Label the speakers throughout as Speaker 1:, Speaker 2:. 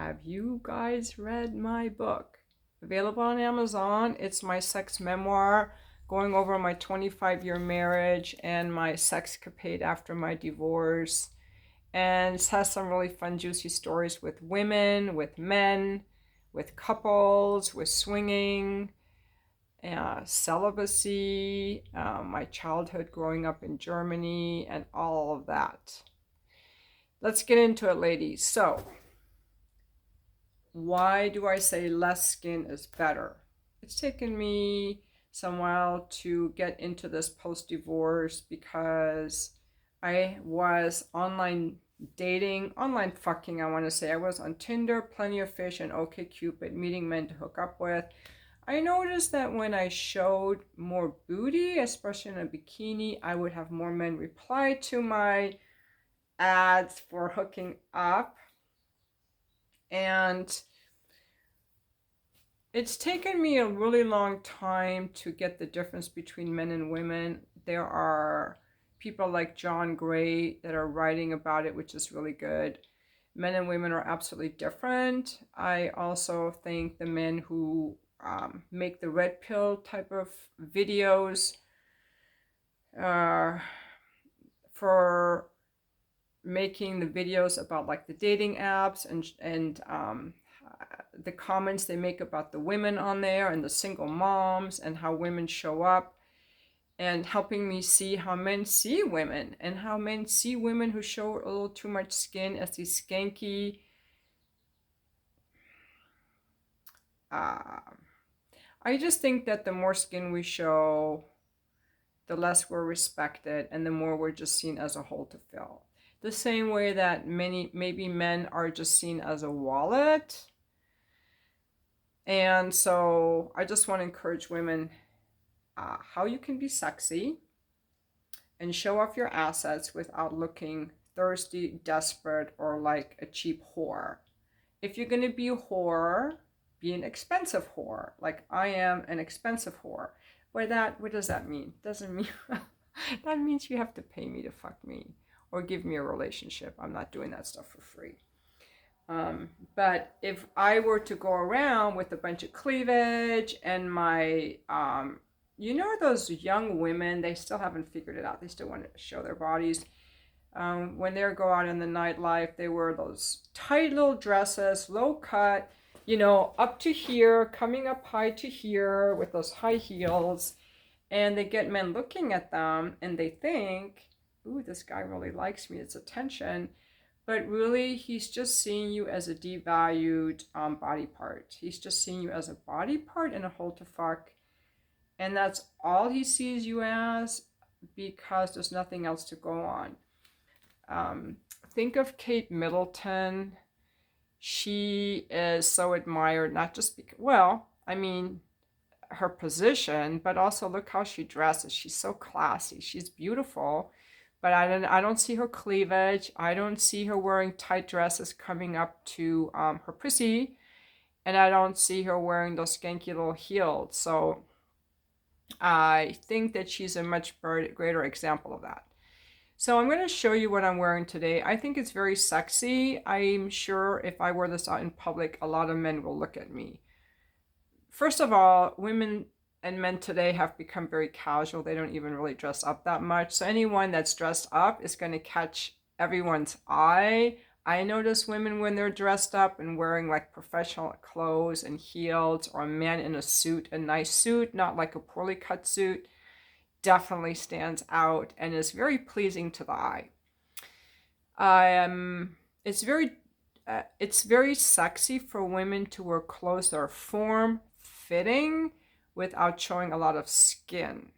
Speaker 1: Have you guys read my book? Available on Amazon. It's my sex memoir going over my 25-year marriage and my sexcapade after my divorce. And it has some really fun, juicy stories with women, with men, with couples, with swinging, celibacy, my childhood growing up in Germany, and all of that. Let's get into it, ladies. So, why do I say less skin is better? It's taken me some while to get into this post-divorce because I was online dating, online fucking, I want to say. I was on Tinder, Plenty of Fish, and OkCupid, meeting men to hook up with. I noticed that when I showed more booty, especially in a bikini, I would have more men reply to my ads for hooking up. And it's taken me a really long time to get the difference between men and women. There are people like John Gray that are writing about it, which is really good. Men and women are absolutely different. I also think the men who make the red pill type of videos for making the videos about like the dating apps and the comments they make about the women on there and the single moms and how women show up, and helping me see how men see women and how men see women who show a little too much skin as these skanky I just think that the more skin we show, the less we're respected and the more we're just seen as a hole to fill. The same way that maybe men are just seen as a wallet. And so I just want to encourage women how you can be sexy and show off your assets without looking thirsty, desperate, or like a cheap whore. If you're going to be a whore, be an expensive whore. Like I am an expensive whore. What does that mean? Doesn't mean that means you have to pay me to fuck me or give me a relationship. I'm not doing that stuff for free. But if I were to go around with a bunch of cleavage and my, those young women, they still haven't figured it out. They still want to show their bodies. When they go out in the nightlife, they wear those tight little dresses, low cut, up to here, coming up high to here with those high heels. And they get men looking at them and they think, ooh, this guy really likes me. It's attention. But really, he's just seeing you as a devalued body part. He's just seeing you as a body part and a hole to fuck. And that's all he sees you as because there's nothing else to go on. Think of Kate Middleton. She is so admired, not just because, her position, but also look how she dresses. She's so classy. She's beautiful. But I don't see her cleavage. I don't see her wearing tight dresses coming up to her pussy. And I don't see her wearing those skanky little heels. So I think that she's a much greater example of that. So I'm going to show you what I'm wearing today. I think it's very sexy. I'm sure if I wear this out in public, a lot of men will look at me. First of all, women and men today have become very casual. They don't even really dress up that much. So anyone that's dressed up is going to catch everyone's eye. I notice women when they're dressed up and wearing like professional clothes and heels, or a man in a suit, a nice suit, not like a poorly cut suit, definitely stands out and is very pleasing to the eye. It's very sexy for women to wear clothes that are form-fitting without showing a lot of skin.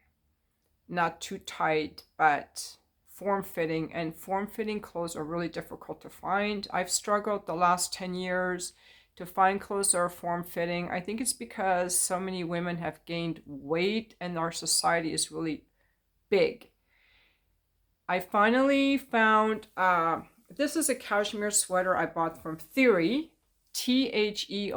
Speaker 1: Not too tight, but form-fitting. And form-fitting clothes are really difficult to find. I've struggled the last 10 years to find clothes that are form-fitting. I think it's because so many women have gained weight and our society is really big. I finally found, this is a cashmere sweater I bought from Theory, Theory,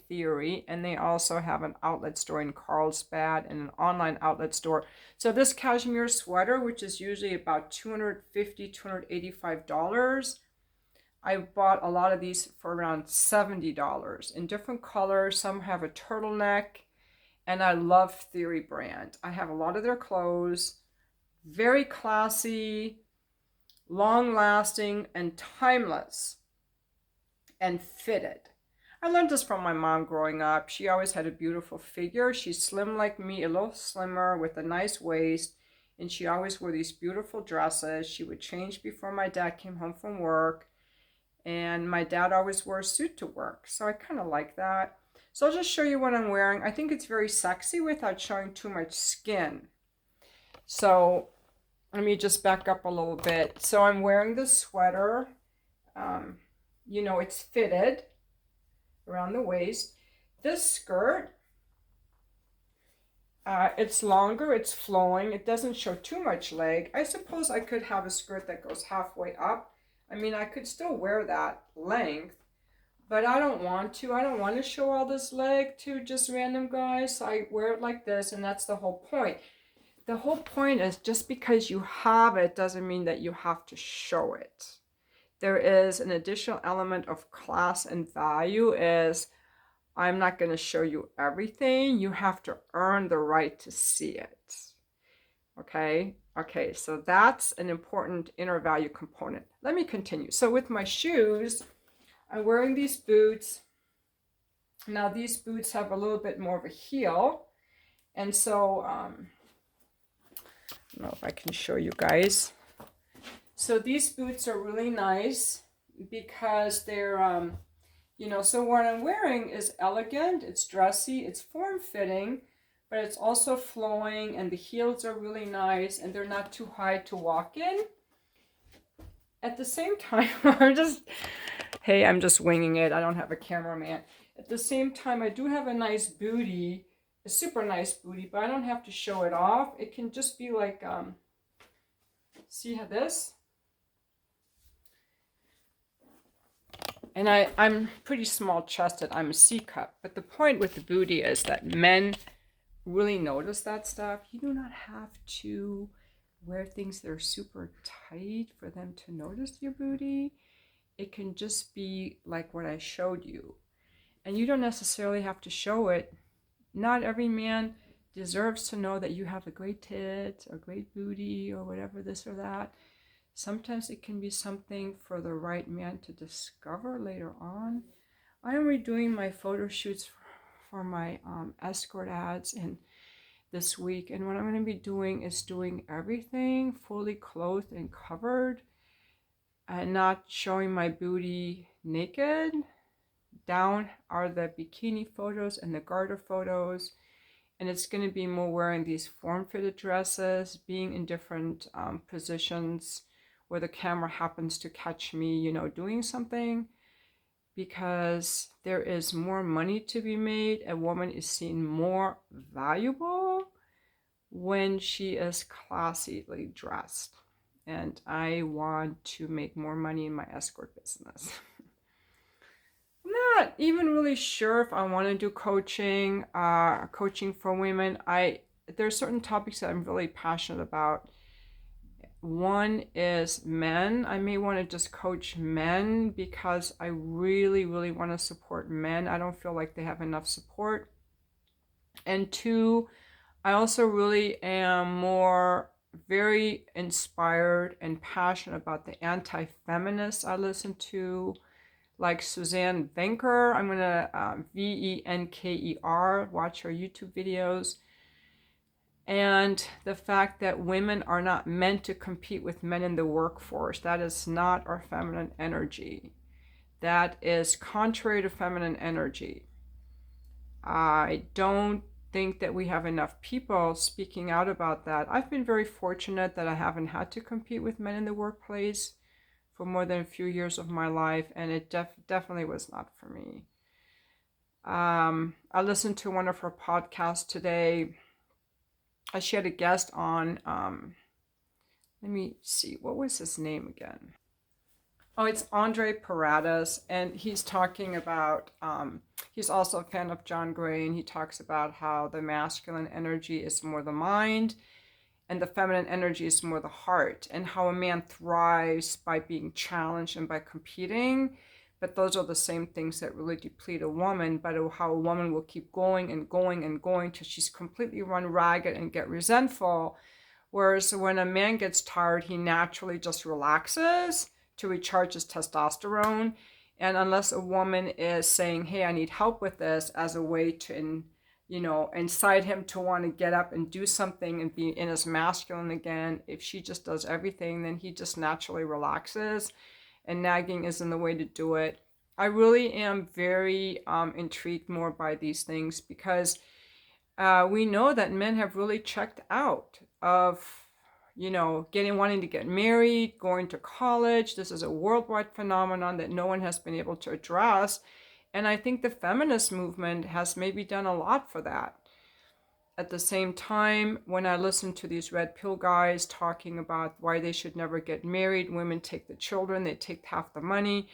Speaker 1: Theory, and they also have an outlet store in Carlsbad and an online outlet store. So this cashmere sweater, which is usually about $250, $285, I bought a lot of these for around $70 in different colors. Some have a turtleneck, and I love Theory brand. I have a lot of their clothes, very classy, long-lasting, and timeless, and fitted. I learned this from my mom growing up. She always had a beautiful figure. She's slim like me, a little slimmer with a nice waist, and she always wore these beautiful dresses. She would change before my dad came home from work, and my dad always wore a suit to work, so I kind of like that. So I'll just show you what I'm wearing. I think it's very sexy without showing too much skin. So let me just back up a little bit. So I'm wearing this sweater. You know, it's fitted around the waist. This skirt, it's longer, it's flowing, it doesn't show too much leg. I suppose I could have a skirt that goes halfway up. I mean, I could still wear that length, but I don't want to. I don't want to show all this leg to just random guys. So I wear it like this, and that's the whole point. The whole point is just because you have it doesn't mean that you have to show it. There is an additional element of class and value is I'm not going to show you everything. You have to earn the right to see it. Okay? Okay, so that's an important inner value component. Let me continue. So with my shoes, I'm wearing these boots. Now these boots have a little bit more of a heel. And so, I don't know if I can show you guys. So these boots are really nice because they're, you know, so what I'm wearing is elegant, it's dressy, it's form-fitting, but it's also flowing, and the heels are really nice, and they're not too high to walk in. At the same time, I'm just winging it. I don't have a cameraman. At the same time, I do have a nice booty, a super nice booty, but I don't have to show it off. It can just be like, see how this? And I'm pretty small chested. I'm a C cup. But the point with the booty is that men really notice that stuff. You do not have to wear things that are super tight for them to notice your booty. It can just be like what I showed you. And you don't necessarily have to show it. Not every man deserves to know that you have a great tit or great booty or whatever, this or that. Sometimes it can be something for the right man to discover later on. I am redoing my photo shoots for my escort ads in this week. And what I'm going to be doing is doing everything fully clothed and covered and not showing my booty naked. Down are the bikini photos and the garter photos. And it's going to be more wearing these form-fitted dresses, being in different positions where the camera happens to catch me, you know, doing something, because there is more money to be made. A woman is seen more valuable when she is classily dressed. And I want to make more money in my escort business. I'm not even really sure if I want to do coaching for women. There's certain topics that I'm really passionate about. One is men. I may want to just coach men because I really, really want to support men. I don't feel like they have enough support. And two, I also really am very inspired and passionate about the anti-feminists I listen to, like Suzanne Venker. I'm going to Venker, watch her YouTube videos. And the fact that women are not meant to compete with men in the workforce. That is not our feminine energy. That is contrary to feminine energy. I don't think that we have enough people speaking out about that. I've been very fortunate that I haven't had to compete with men in the workplace for more than a few years of my life, and it definitely was not for me. I listened to one of her podcasts today. She had a guest on, let me see, what was his name again? Oh, it's Andre Paredes, and he's talking about, he's also a fan of John Gray, and he talks about how the masculine energy is more the mind, and the feminine energy is more the heart, and how a man thrives by being challenged and by competing. But those are the same things that really deplete a woman, but how a woman will keep going and going and going till she's completely run ragged and get resentful. Whereas when a man gets tired, he naturally just relaxes to recharge his testosterone. And unless a woman is saying, hey, I need help with this, as a way to, incite him to want to get up and do something and be in his masculine again, if she just does everything, then he just naturally relaxes, and nagging isn't the way to do it. I really am very intrigued more by these things, because we know that men have really checked out of, wanting to get married, going to college. This is a worldwide phenomenon that no one has been able to address. And I think the feminist movement has maybe done a lot for that. At the same time, when I listen to these red pill guys talking about why they should never get married, women take the children, they take half the money,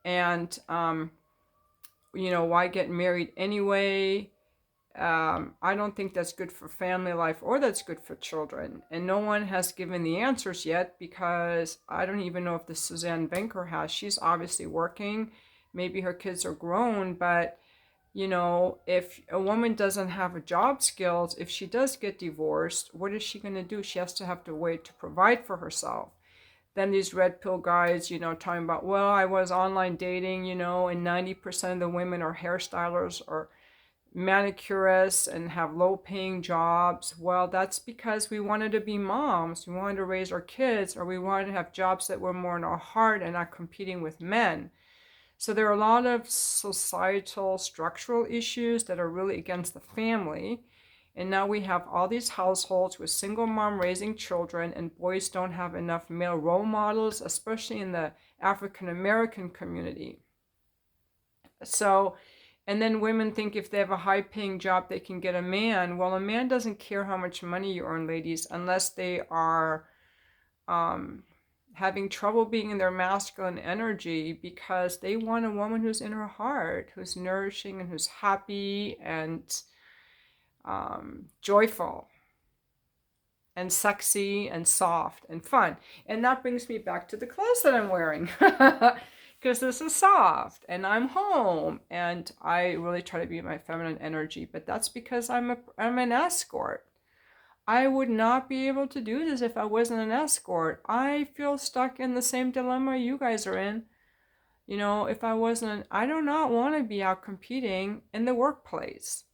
Speaker 1: and, why get married anyway? I don't think that's good for family life, or that's good for children. And no one has given the answers yet, because I don't even know if the Suzanne Banker has. She's obviously working. Maybe her kids are grown, but if a woman doesn't have a job skills, if she does get divorced, what is she going to do? She has to have to wait to provide for herself. Then these red pill guys, talking about, well, I was online dating, and 90% of the women are hairstylers or manicurists and have low paying jobs. Well, that's because we wanted to be moms. We wanted to raise our kids, or we wanted to have jobs that were more in our heart and not competing with men. So there are a lot of societal structural issues that are really against the family. And now we have all these households with single mom raising children, and boys don't have enough male role models, especially in the African American community. So, and then women think if they have a high paying job, they can get a man. Well, a man doesn't care how much money you earn, ladies, unless they are having trouble being in their masculine energy, because they want a woman who's in her heart, who's nourishing and who's happy and joyful and sexy and soft and fun. And that brings me back to the clothes that I'm wearing, because this is soft and I'm home and I really try to be my feminine energy. But that's because I'm an escort. I would not be able to do this if I wasn't an escort. I feel stuck in the same dilemma you guys are in. If I wasn't, I do not want to be out competing in the workplace.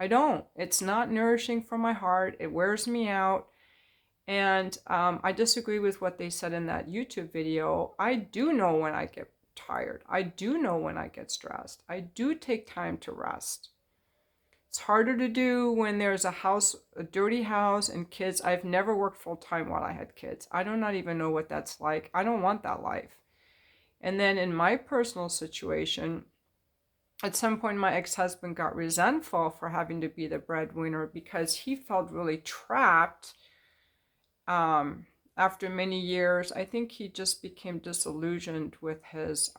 Speaker 1: I don't. It's not nourishing for my heart. It wears me out. And I disagree with what they said in that YouTube video. I do know when I get tired. I do know when I get stressed. I do take time to rest. It's harder to do when there's a dirty house and kids. I've never worked full time while I had kids. I do not even know what that's like. I don't want that life. And then in my personal situation, at some point my ex-husband got resentful for having to be the breadwinner, because he felt really trapped after many years. I think he just became disillusioned with his,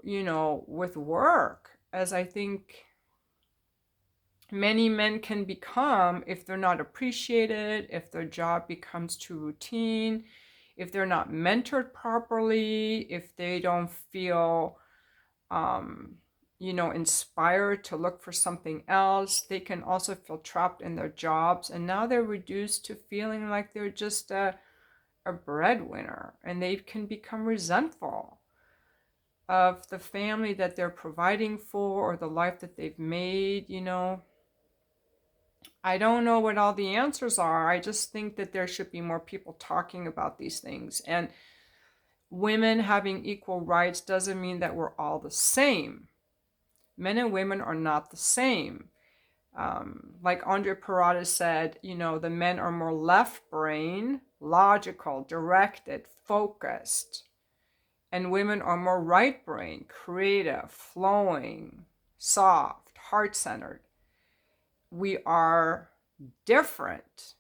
Speaker 1: with work, as I think many men can become if they're not appreciated, if their job becomes too routine, if they're not mentored properly, if they don't feel, inspired to look for something else. They can also feel trapped in their jobs, and now they're reduced to feeling like they're just a breadwinner, and they can become resentful of the family that they're providing for, or the life that they've made. I don't know what all the answers are. I just think that there should be more people talking about these things. And women having equal rights doesn't mean that we're all the same. Men and women are not the same. Like Andre Parada said, the men are more left brain, logical, directed, focused. And women are more right brain, creative, flowing, soft, heart-centered. We are different.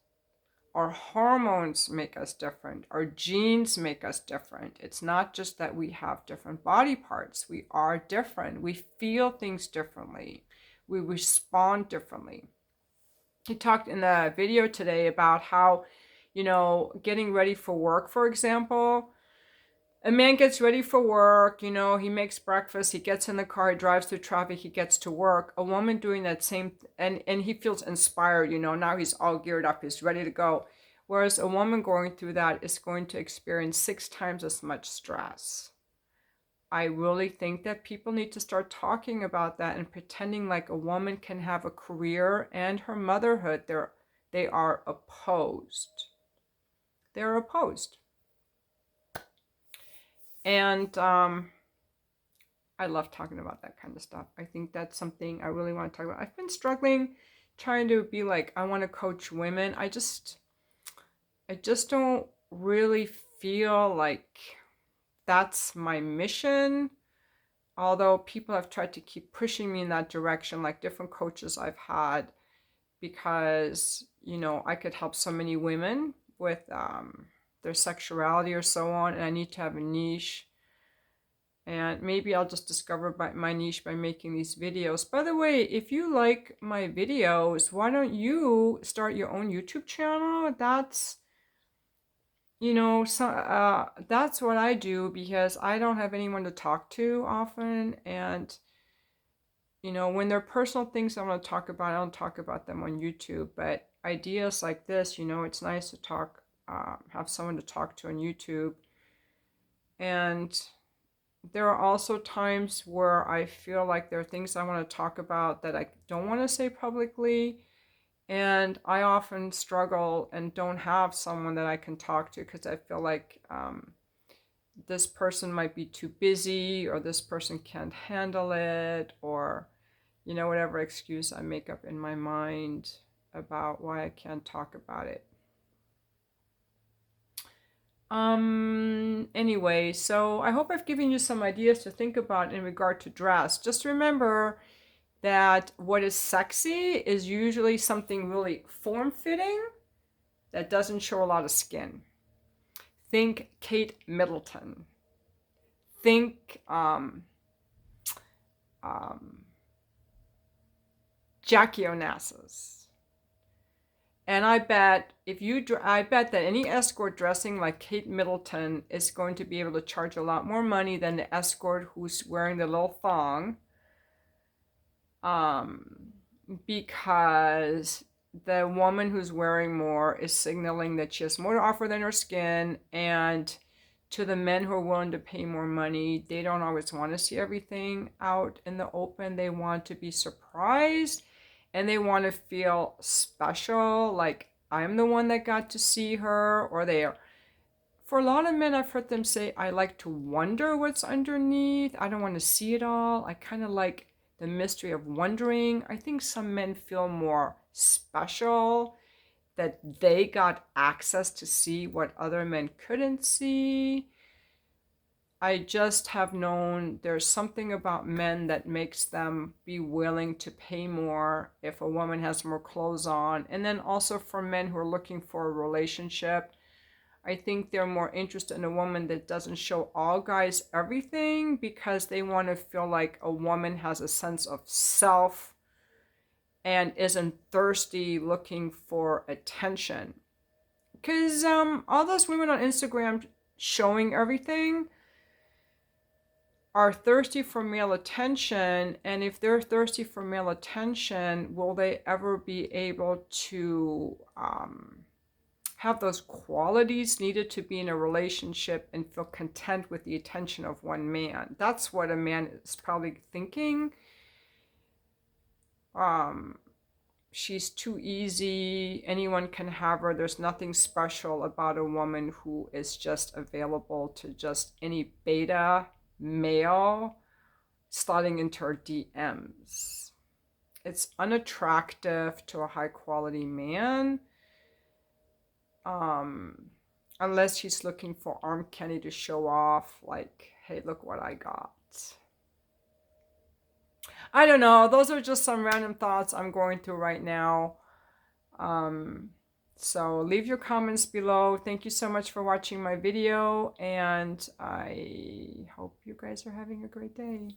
Speaker 1: Our hormones make us different. Our genes make us different. It's not just that we have different body parts. We are different. We feel things differently. We respond differently. he talked in the video today about how, you know, getting ready for work, for example. A man gets ready for work, you know, he makes breakfast, he gets in the car, he drives through traffic, he gets to work. A woman doing that same, and he feels inspired, you know, now he's all geared up, he's ready to go. Whereas a woman going through that is going to experience 6 times as much stress. I really think that people need to start talking about that and pretending like a woman can have a career and her motherhood. They are opposed. They're opposed. And I love talking about that kind of stuff. I think that's something I really want to talk about. I've been struggling trying to be like, I want to coach women. I just don't really feel like that's my mission. Although people have tried to keep pushing me in that direction, like different coaches I've had, because, you know, I could help so many women with their sexuality or so on, and I need to have a niche. And maybe I'll just discover my niche by making these videos. By the way, if you like my videos, why don't you start your own YouTube channel? That's, you know, that's what I do, because I don't have anyone to talk to often. And, you know, when they're personal things I want to talk about, I don't talk about them on YouTube. But ideas like this, you know, it's nice to talk, have someone to talk to on YouTube. And there are also times where I feel like there are things I want to talk about that I don't want to say publicly. And I often struggle and don't have someone that I can talk to, because I feel like this person might be too busy, or this person can't handle it, or, you know, whatever excuse I make up in my mind about why I can't talk about it. Anyway, so I hope I've given you some ideas to think about in regard to dress. Just remember that what is sexy is usually something really form-fitting that doesn't show a lot of skin. Think Kate Middleton. Think Jackie Onassis. And I bet that any escort dressing like Kate Middleton is going to be able to charge a lot more money than the escort who's wearing the little thong. Because the woman who's wearing more is signaling that she has more to offer than her skin. And to the men who are willing to pay more money, they don't always want to see everything out in the open. They want to be surprised. And they want to feel special, like I'm the one that got to see her, or they are. For a lot of men, I've heard them say, I like to wonder what's underneath. I don't want to see it all. I kind of like the mystery of wondering. I think some men feel more special, that they got access to see what other men couldn't see. I just have known there's something about men that makes them be willing to pay more if a woman has more clothes on. And then also for men who are looking for a relationship, I think they're more interested in a woman that doesn't show all guys everything, because they want to feel like a woman has a sense of self and isn't thirsty looking for attention. Because all those women on Instagram showing everything are thirsty for male attention. And if they're thirsty for male attention, will they ever be able to have those qualities needed to be in a relationship and feel content with the attention of one man? That's what a man is probably thinking. She's too easy, anyone can have her. There's nothing special about a woman who is just available to just any beta male sliding into her DMs. It's unattractive to a high quality man, unless he's looking for arm candy to show off, like, hey, look what I got. I don't know. Those are just some random thoughts I'm going through right now. So leave your comments below. Thank you so much for watching my video, and I hope you guys are having a great day.